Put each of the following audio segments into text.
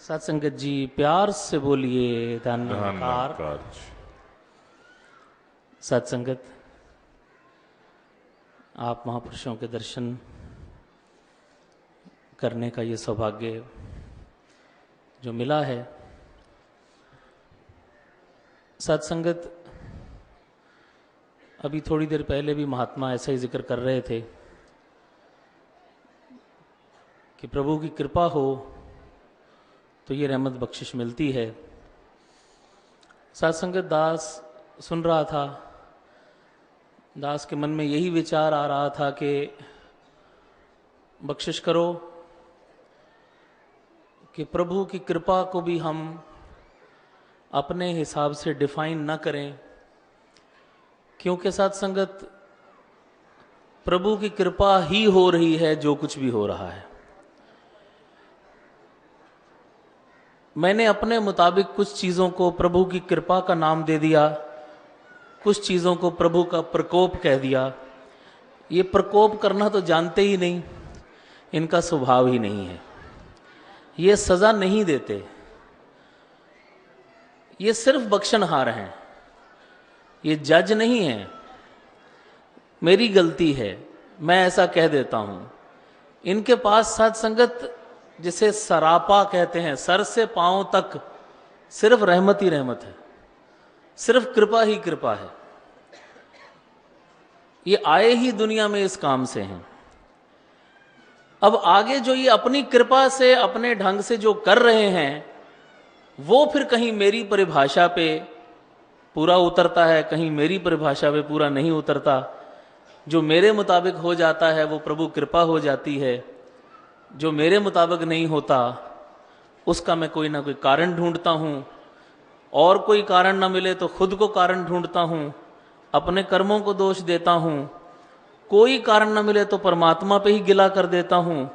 सत्संगत जी प्यार से बोलिए धन्यवाद। सत्संगत, आप महापुरुषों के दर्शन करने का ये सौभाग्य जो मिला है। सत्संगत, अभी थोड़ी देर पहले भी महात्मा ऐसा ही जिक्र कर रहे थे कि प्रभु की कृपा हो तो ये रहमत बख्शिश मिलती है। सत्संगत, दास सुन रहा था, दास के मन में यही विचार आ रहा था कि बख्शिश करो कि प्रभु की कृपा को भी हम अपने हिसाब से डिफाइन न करें, क्योंकि सत्संगत प्रभु की कृपा ही हो रही है जो कुछ भी हो रहा है। मैंने अपने मुताबिक कुछ चीज़ों को प्रभु की कृपा का नाम दे दिया, कुछ चीज़ों को प्रभु का प्रकोप कह दिया। ये प्रकोप करना तो जानते ही नहीं, इनका स्वभाव ही नहीं है। ये सज़ा नहीं देते, ये सिर्फ बख्शनहार हैं, ये जज नहीं है। मेरी गलती है, मैं ऐसा कह देता हूँ। इनके पास सत्संगत जिसे सरापा कहते हैं, सर से पांव तक सिर्फ रहमत ही रहमत है, सिर्फ कृपा ही कृपा है। ये आए ही दुनिया में इस काम से हैं। अब आगे जो ये अपनी कृपा से अपने ढंग से जो कर रहे हैं, वो फिर कहीं मेरी परिभाषा पे पूरा उतरता है, कहीं मेरी परिभाषा पे पूरा नहीं उतरता। जो मेरे मुताबिक हो जाता है वो प्रभु कृपा हो जाती है, जो मेरे मुताबिक नहीं होता उसका मैं कोई ना कोई कारण ढूंढता हूँ, और कोई कारण ना मिले तो खुद को कारण ढूंढता हूँ, अपने कर्मों को दोष देता हूँ, कोई कारण ना मिले तो परमात्मा पे ही गिला कर देता हूँ,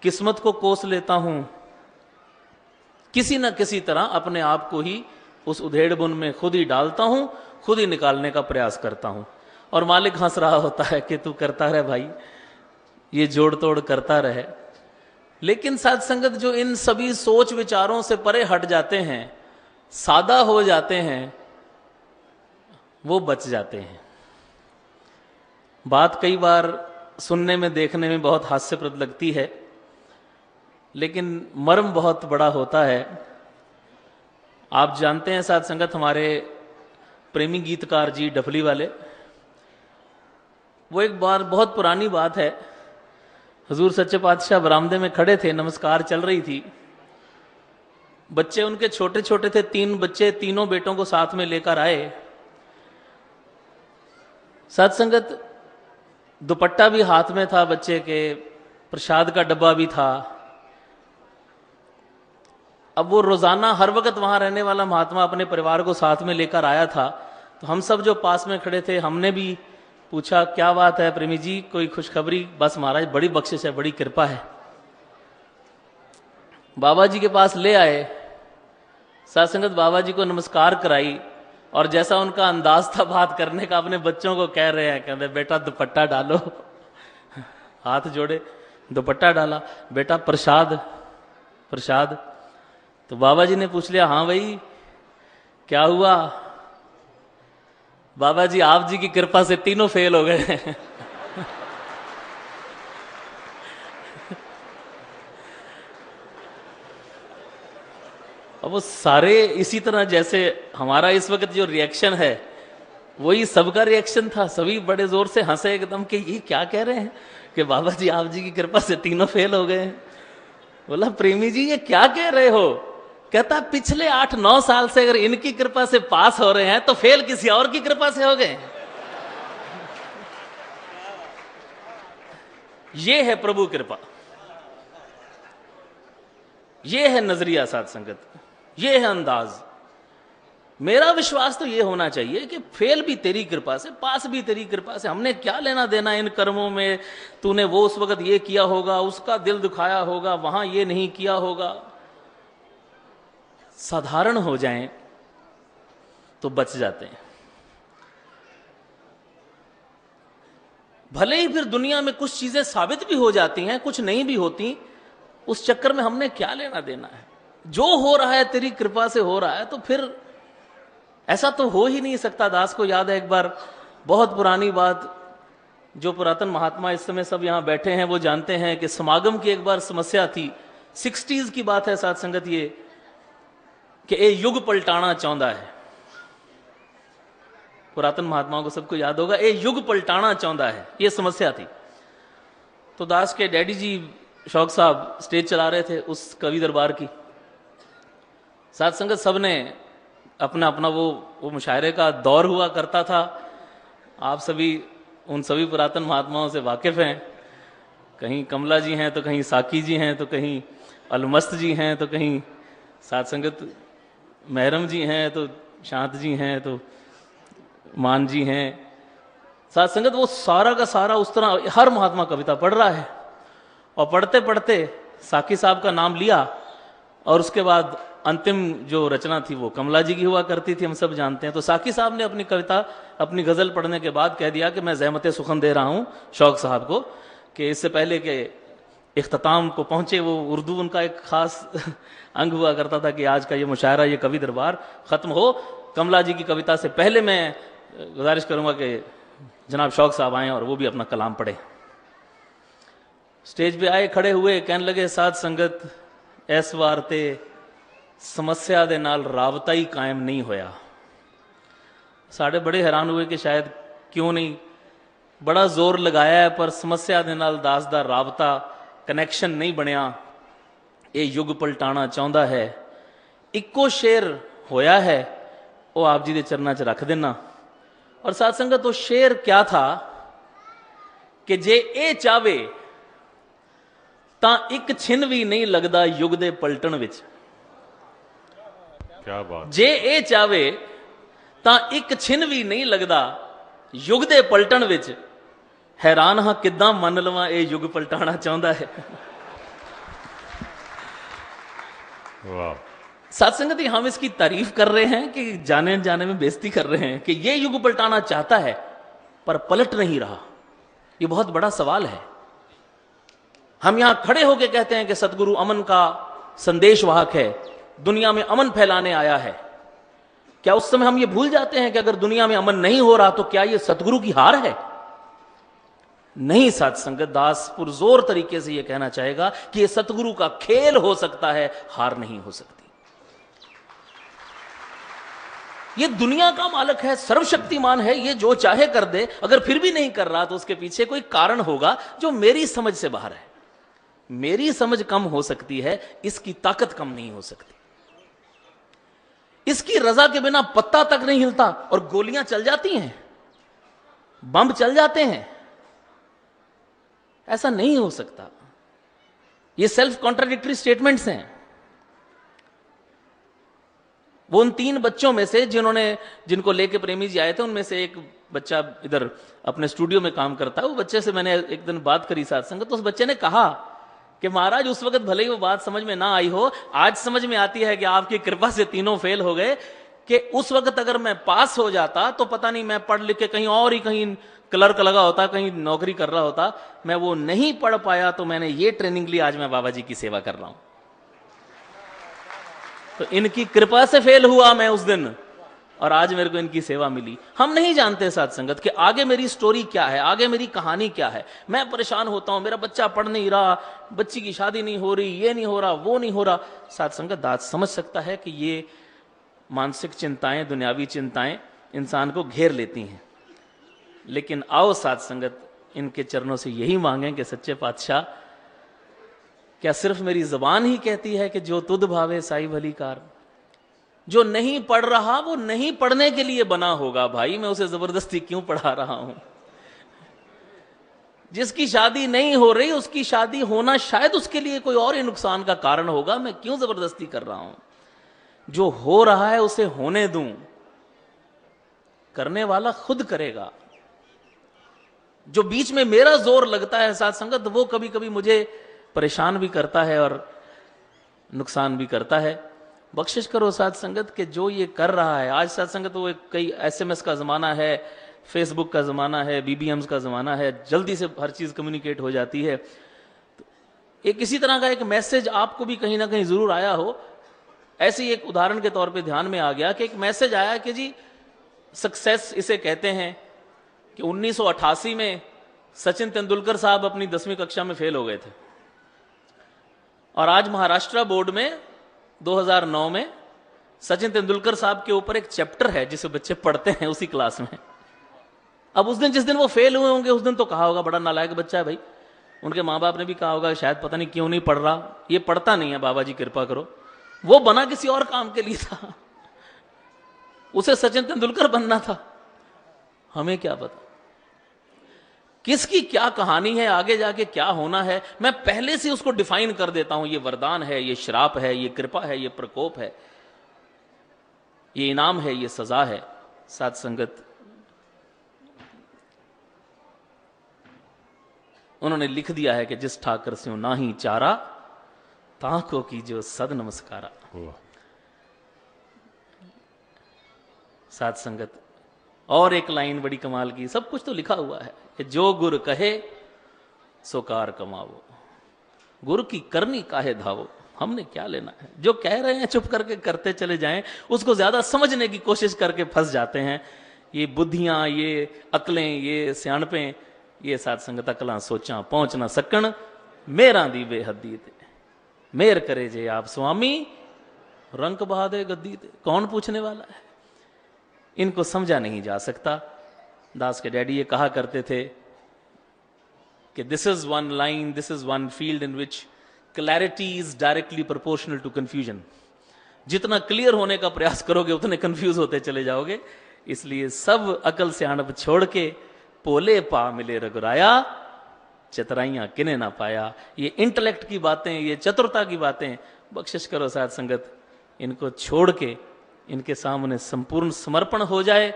किस्मत को कोस लेता हूँ। किसी न किसी तरह अपने आप को ही उस उधेड़ बुन में खुद ही डालता हूँ, खुद ही निकालने का प्रयास करता हूँ। और मालिक हंस रहा होता है कि तू करता रहे भाई, ये जोड़ तोड़ करता रहे। लेकिन सत्संगत, जो इन सभी सोच विचारों से परे हट जाते हैं, सादा हो जाते हैं, वो बच जाते हैं। बात कई बार सुनने में देखने में बहुत हास्यप्रद लगती है, लेकिन मर्म बहुत बड़ा होता है। आप जानते हैं सत्संगत, हमारे प्रेमी गीतकार जी डफली वाले, वो एक बार बहुत पुरानी बात है, हुजूर सच्चे पातशाह बरामदे में खड़े थे, नमस्कार चल रही थी। बच्चे उनके छोटे छोटे थे, 3 बच्चे, तीनों बेटों को साथ में लेकर आए। सत्संगत, दुपट्टा भी हाथ में था बच्चे के, प्रसाद का डब्बा भी था। अब वो रोजाना हर वक्त वहां रहने वाला महात्मा अपने परिवार को साथ में लेकर आया था, तो हम सब जो पास में खड़े थे, हमने भी पूछा क्या बात है प्रेमी जी, कोई खुशखबरी? बस महाराज बड़ी बख्शिश है, बड़ी कृपा है। बाबा जी के पास ले आए, सत्संगत बाबा जी को नमस्कार कराई, और जैसा उनका अंदाज था बात करने का, अपने बच्चों को कह रहे हैं, कहते बेटा दुपट्टा डालो। हाथ जोड़े, दुपट्टा डाला, बेटा प्रसाद प्रसाद। तो बाबा जी ने पूछ लिया, हाँ भाई क्या हुआ? बाबा जी आप जी की कृपा से तीनों फेल हो गए। अब वो सारे इसी तरह, जैसे हमारा इस वक्त जो रिएक्शन है वही सबका रिएक्शन था। सभी बड़े जोर से हंसे एकदम कि ये क्या कह रहे हैं कि बाबा जी आप जी की कृपा से तीनों फेल हो गए। बोला प्रेमी जी ये क्या कह रहे हो? कहता पिछले 8-9 साल से अगर इनकी कृपा से पास हो रहे हैं तो फेल किसी और की कृपा से हो गए। ये है प्रभु कृपा, ये है नजरिया सत्संगत, ये है अंदाज। मेरा विश्वास तो ये होना चाहिए कि फेल भी तेरी कृपा से, पास भी तेरी कृपा से। हमने क्या लेना देना इन कर्मों में? तूने वो उस वक्त ये किया होगा, उसका दिल दुखाया होगा, वहां ये नहीं किया होगा। साधारण हो जाएं तो बच जाते हैं। भले ही फिर दुनिया में कुछ चीजें साबित भी हो जाती हैं, कुछ नहीं भी होती, उस चक्कर में हमने क्या लेना देना है। जो हो रहा है तेरी कृपा से हो रहा है, तो फिर ऐसा तो हो ही नहीं सकता। दास को याद है एक बार, बहुत पुरानी बात, जो पुरातन महात्मा इस समय सब यहां बैठे हैं वो जानते हैं कि समागम की एक बार समस्या थी। 60s की बात है साथ संगत, ये कि ये युग पलटाना चाहता है। पुरातन महात्माओं को सबको याद होगा, ये युग पलटाना चाहता है, ये समस्या थी। तो दास के डैडी जी शौक साहब स्टेज चला रहे थे उस कवि दरबार की। साथ संगत सबने अपना अपना वो मुशायरे का दौर हुआ करता था। आप सभी उन सभी पुरातन महात्माओं से वाकिफ हैं। कहीं कमला जी हैं, तो कहीं साकी जी हैं, तो कहीं अलमस्त जी हैं, तो कहीं साथ संगत महरम जी हैं, तो शांत जी हैं, तो मान जी हैं। साथ संगत वो सारा का सारा उस तरह हर महात्मा कविता पढ़ रहा है, और पढ़ते पढ़ते साकी साहब का नाम लिया, और उसके बाद अंतिम जो रचना थी वो कमला जी की हुआ करती थी, हम सब जानते हैं। तो साकी साहब ने अपनी कविता, अपनी गजल पढ़ने के बाद कह दिया कि मैं ज़हमत सुखन दे रहा हूं शौक साहब को, कि इससे पहले के इख्तिताम को पहुंचे, वो उर्दू उनका एक खास अंग हुआ करता था कि आज का ये मुशायरा, ये कवि दरबार खत्म हो, कमला जी की कविता से पहले मैं गुजारिश करूंगा कि जनाब शौक साहब आए और वो भी अपना कलाम पढ़े। स्टेज पे आए, खड़े हुए, कहने लगे, साध संगत इस वार ते समस्या दे नाल राबता ही कायम नहीं होया। साढ़े बड़े हैरान हुए कि शायद क्यों नहीं, बड़ा जोर लगाया है पर समस्या दे नाल दास दा राबता, कनैक्शन नहीं बनया। ये युग पलटाना चाहता है। इक्को शेर होया है, वो आप जी दे चरना च रख देना। और साथ संगत वो शेर क्या था कि जे ए चावे तां एक छिन भी नहीं लगदा युग दे पलटन विच। क्या बात। जे ए चावे तां एक छिन भी नहीं लगदा युग दे पलटन विच। हैरान हां किदां मन लवां ये युग पलटाना चाहता है। वाह। सत्संगत हम इसकी तारीफ कर रहे हैं कि जाने जाने में बेइज्जती कर रहे हैं कि ये युग पलटाना चाहता है पर पलट नहीं रहा। ये बहुत बड़ा सवाल है। हम यहां खड़े होकर कहते हैं कि सतगुरु अमन का संदेश वाहक है, दुनिया में अमन फैलाने आया है। क्या उस समय हम ये भूल जाते हैं कि अगर दुनिया में अमन नहीं हो रहा तो क्या ये सतगुरु की हार है? नहीं, साथ संगत दास पुरजोर तरीके से यह कहना चाहेगा कि यह सतगुरु का खेल हो सकता है, हार नहीं हो सकती। ये दुनिया का मालिक है, सर्वशक्तिमान है, ये जो चाहे कर दे। अगर फिर भी नहीं कर रहा तो उसके पीछे कोई कारण होगा जो मेरी समझ से बाहर है। मेरी समझ कम हो सकती है, इसकी ताकत कम नहीं हो सकती। इसकी रजा के बिना पत्ता तक नहीं हिलता और गोलियां चल जाती हैं, बम चल जाते हैं। ऐसा नहीं हो सकता। ये सेल्फ कॉन्ट्राडिक्टरी स्टेटमेंट्स हैं। वो उन 3 बच्चों में से जिनको लेके प्रेमी जी आए थे, उनमें से एक बच्चा इधर अपने स्टूडियो में काम करता है। वो बच्चे से मैंने एक दिन बात करी साथ संगत, तो उस बच्चे ने कहा कि महाराज उस वक्त भले ही वो बात समझ में ना आई हो, आज समझ में आती है कि आपकी कृपा से तीनों फेल हो गए। कि उस वक्त अगर मैं पास हो जाता तो पता नहीं मैं पढ़ लिख के कहीं और ही कहीं क्लर्क लगा होता, कहीं नौकरी कर रहा होता। मैं वो नहीं पढ़ पाया तो मैंने ये ट्रेनिंग ली, आज मैं बाबा जी की सेवा कर रहा हूं। तो इनकी कृपा से फेल हुआ मैं उस दिन, और आज मेरे को इनकी सेवा मिली। हम नहीं जानते साथ संगत कि आगे मेरी स्टोरी क्या है, आगे मेरी कहानी क्या है। मैं परेशान होता हूं, मेरा बच्चा पढ़ नहीं रहा, बच्ची की शादी नहीं हो रही, ये नहीं हो रहा, वो नहीं हो रहा। साथ संगत दास समझ सकता है कि ये मानसिक चिंताएं, दुनियावी चिंताएं इंसान को घेर लेती हैं। लेकिन आओ साथ संगत इनके चरणों से यही मांगें कि सच्चे पातशाह, क्या सिर्फ मेरी जबान ही कहती है कि जो तुध भावे साई भली कार? जो नहीं पढ़ रहा वो नहीं पढ़ने के लिए बना होगा भाई, मैं उसे जबरदस्ती क्यों पढ़ा रहा हूं? जिसकी शादी नहीं हो रही उसकी शादी होना शायद उसके लिए कोई और ही नुकसान का कारण होगा, मैं क्यों जबरदस्ती कर रहा हूं? जो हो रहा है उसे होने दूं, करने वाला खुद करेगा। जो बीच में मेरा जोर लगता है साथ संगत, वो कभी कभी मुझे परेशान भी करता है और नुकसान भी करता है। बख्शिश करो साथ संगत कि जो ये कर रहा है आज साथ संगत, वो कई SMS का जमाना है, फेसबुक का जमाना है, BBMs का जमाना है, जल्दी से हर चीज कम्युनिकेट हो जाती है। तो एक इसी तरह का एक मैसेज आपको भी कहीं ना कहीं जरूर आया हो ऐसे ही एक उदाहरण के तौर पे ध्यान में आ गया कि एक मैसेज आया कि जी सक्सेस इसे कहते हैं, कि 1988 में सचिन तेंदुलकर साहब अपनी 10वीं कक्षा में फेल हो गए थे और आज महाराष्ट्र बोर्ड में 2009 में सचिन तेंदुलकर साहब के ऊपर एक चैप्टर है जिसे बच्चे पढ़ते हैं उसी क्लास में। अब उस दिन जिस दिन वो फेल हुए होंगे उस दिन तो कहा होगा बड़ा नालायक बच्चा है भाई, उनके माँ बाप ने भी कहा होगा शायद पता नहीं क्यों नहीं पढ़ रहा, ये पढ़ता नहीं है, बाबा जी कृपा करो। वो बना किसी और काम के लिए था, उसे सचिन तेंदुलकर बनना था, हमें क्या पता किसकी क्या कहानी है, आगे जाके क्या होना है। मैं पहले से उसको डिफाइन कर देता हूं, ये वरदान है, ये श्राप है, ये कृपा है, ये प्रकोप है, ये इनाम है, ये सजा है। साथ संगत, उन्होंने लिख दिया है कि जिस ठाकर से ना ही चारा ताको की जो सद नमस्कारा। साथ संगत, और एक लाइन बड़ी कमाल की, सब कुछ तो लिखा हुआ है कि जो गुर कहे सो कार कमावो, गुरु की करनी काहे धावो। हमने क्या लेना है, जो कह रहे हैं चुप करके करते चले जाएं, उसको ज्यादा समझने की कोशिश करके फंस जाते हैं। ये बुद्धियां, ये अकलें, ये सियाणपें, ये साथ संगत अकलां सोचा पहुंच ना सकन, मेरा दी बेहदी ते मेर करे जे आप स्वामी, रंक बहादे गद्दी ते। कौन पूछने वाला है, इनको समझा नहीं जा सकता। दास के डैडी ये कहा करते थे कि this is one line, this is one field in which clarity is directly proportional to confusion. जितना क्लियर होने का प्रयास करोगे उतने कंफ्यूज होते चले जाओगे। इसलिए सब अकल सियाणप छोड़ के पोले पा मिले रघुराया, चतुराइयां किने ना पाया। ये इंटेलेक्ट की बातें, ये चतुरता की बातें बख्शिश करो साथ संगत, इनको छोड़ के इनके सामने संपूर्ण समर्पण हो जाए,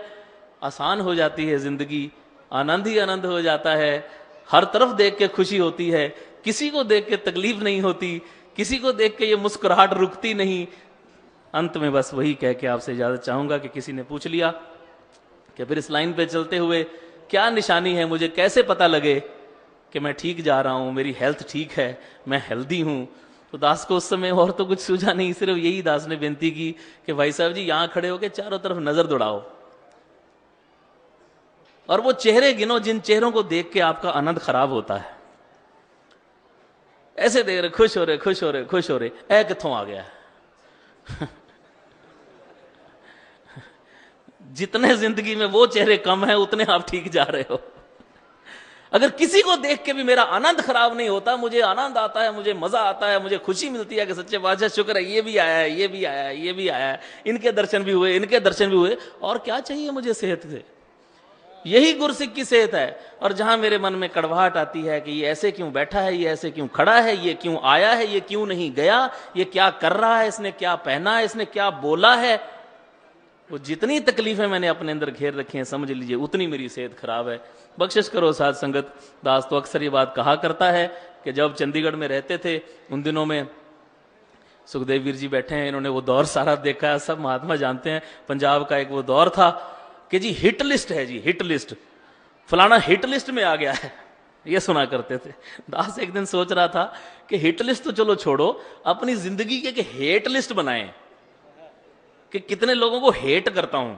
आसान हो जाती है जिंदगी, आनंद ही आनंद हो जाता है। हर तरफ देख के खुशी होती है, किसी को देख के तकलीफ नहीं होती, किसी को देख के ये मुस्कुराहट रुकती नहीं। अंत में बस वही कह के आपसे इजाजत चाहूंगा कि किसी ने पूछ लिया कि फिर इस लाइन पे चलते हुए क्या निशानी है, मुझे कैसे पता लगे कि मैं ठीक जा रहा हूं, मेरी हेल्थ ठीक है, मैं हेल्दी हूं। तो दास को उस समय और तो कुछ सूझा नहीं, सिर्फ यही दास ने बेनती की कि भाई साहब जी यहां खड़े होकर चारों तरफ नजर दौड़ाओ और वो चेहरे गिनो जिन चेहरों को देख के आपका आनंद खराब होता है। ऐसे देख रहे खुश हो रहे, खुश हो रहे, खुश हो रहे, ऐ कित्थों आ गया जितने जिंदगी में वो चेहरे कम है उतने आप ठीक जा रहे हो। अगर किसी को देख के भी मेरा आनंद खराब नहीं होता, मुझे आनंद आता है, मुझे मजा आता है, मुझे खुशी मिलती है कि सच्चे बादशाह शुक्र है, ये भी आया है, ये भी आया है, ये भी आया है, इनके दर्शन भी हुए, इनके दर्शन भी हुए, और क्या चाहिए मुझे सेहत से। यही गुरसिक की सेहत है। और जहां मेरे मन में कड़वाहट आती है कि ये ऐसे क्यों बैठा है, ये ऐसे क्यों खड़ा है, ये क्यों आया है, ये क्यों नहीं गया, ये क्या कर रहा है, इसने क्या पहना है, इसने क्या बोला है, वो जितनी तकलीफें मैंने अपने अंदर घेर रखी हैं, समझ लीजिए उतनी मेरी सेहत खराब है। बख्शिश करो साथ संगत। दास तो अक्सर ये बात कहा करता है कि जब चंडीगढ़ में रहते थे उन दिनों में, सुखदेव वीर जी बैठे हैं, इन्होंने वो दौर सारा देखा है, सब महात्मा जानते हैं। पंजाब का एक वो दौर था कि जी हिट लिस्ट है, जी हिट लिस्ट, फलाना हिट लिस्ट में आ गया है, ये सुना करते थे। दास एक दिन सोच रहा था कि हिट लिस्ट तो चलो छोड़ो, अपनी जिंदगी के हेट लिस्ट बनाएं कि कितने लोगों को हेट करता हूं।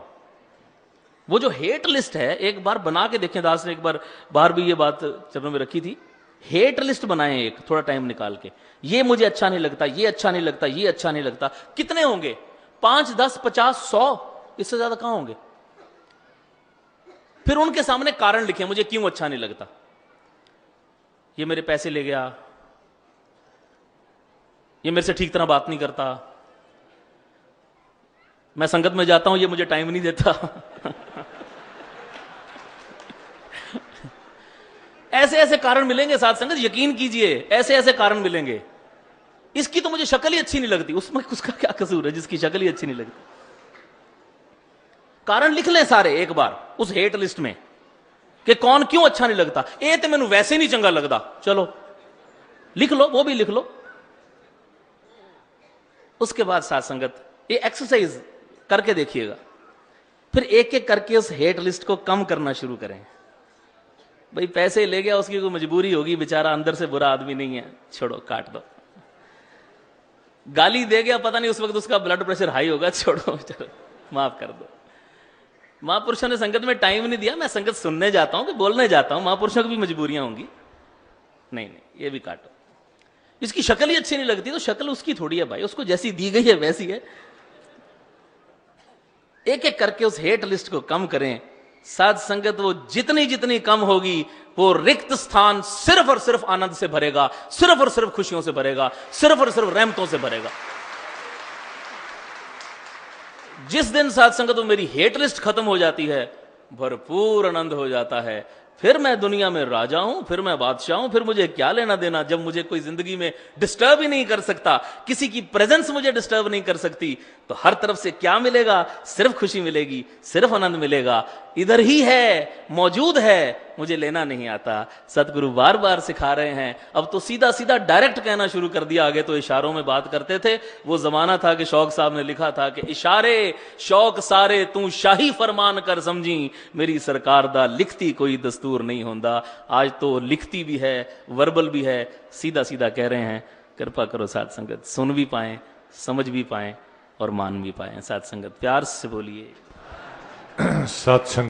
वो जो हेट लिस्ट है एक बार बना के देखें। दास ने एक बार बाहर भी ये बात चरणों में रखी थी, हेट लिस्ट बनाएं एक, थोड़ा टाइम निकाल के, ये मुझे अच्छा नहीं लगता, ये अच्छा नहीं लगता, ये अच्छा नहीं लगता। कितने होंगे? 5, 10, 50, 100, इससे ज्यादा कहां होंगे? फिर उनके सामने कारण लिखे, मुझे क्यों अच्छा नहीं लगता। ये मेरे पैसे ले गया, ये मेरे से ठीक तरह बात नहीं करता, मैं संगत में जाता हूं ये मुझे टाइम नहीं देता ऐसे ऐसे कारण मिलेंगे साथ संगत, यकीन कीजिए ऐसे ऐसे कारण मिलेंगे। इसकी तो मुझे शक्ल ही अच्छी नहीं लगती, उसमें उसका क्या कसूर है जिसकी शक्ल ही अच्छी नहीं लगती। कारण लिख लें सारे एक बार उस हेट लिस्ट में कि कौन क्यों अच्छा नहीं लगता। ए तो मैनू वैसे नहीं चंगा लगता, चलो लिख लो, वो भी लिख लो। उसके बाद साथ संगत ये एक्सरसाइज करके देखिएगा, फिर एक एक करके उस हेट लिस्ट को कम करना शुरू करें। भाई पैसे ले गया, उसकी कोई मजबूरी होगी, बेचारा अंदर से बुरा आदमी नहीं है, छोड़ो काट दो। गाली दे गया, पता नहीं उस वक्त उसका ब्लड प्रेशर हाई होगा, छोड़ो चलो माफ कर दो। महापुरुषों ने संगत में टाइम नहीं दिया, मैं संगत सुनने जाता हूं कि बोलने जाता हूं, महापुरुषों की भी मजबूरियां होंगी। नहीं नहीं, ये भी काटो। इसकी शक्ल ही अच्छी नहीं लगती तो शक्ल उसकी थोड़ी है भाई, उसको जैसी दी गई है वैसी है। एक एक करके उस हेट लिस्ट को कम करें। साध संगत वो जितनी जितनी कम होगी, वो रिक्त स्थान सिर्फ और सिर्फ आनंद से भरेगा, सिर्फ और सिर्फ खुशियों से भरेगा, सिर्फ और सिर्फ रहमतों से भरेगा। जिस दिन साध संगत वो मेरी हेट लिस्ट खत्म हो जाती है, भरपूर आनंद हो जाता है। फिर मैं दुनिया में राजा हूं, फिर मैं बादशाह हूं, फिर मुझे क्या लेना देना, जब मुझे कोई जिंदगी में डिस्टर्ब ही नहीं कर सकता, किसी की प्रेजेंस मुझे डिस्टर्ब नहीं कर सकती, तो हर तरफ से क्या मिलेगा? सिर्फ खुशी मिलेगी, सिर्फ आनंद मिलेगा। इधर ही है, मौजूद है, मुझे लेना नहीं आता। सतगुरु बार बार सिखा रहे हैं। अब तो सीधा सीधा डायरेक्ट कहना शुरू कर दिया, आगे तो इशारों में बात करते थे। वो जमाना था कि शौक साहब ने लिखा था कि इशारे शौक सारे तू शाही फरमान कर समझी, मेरी सरकार दा लिखती कोई दस्तूर नहीं होंदा। आज तो लिखती भी है, वर्बल भी है, सीधा सीधा कह रहे हैं। कृपा करो साध संगत, सुन भी पाए, समझ भी पाए और मान भी पाए। साध संगत प्यार से बोलिए सत्संग।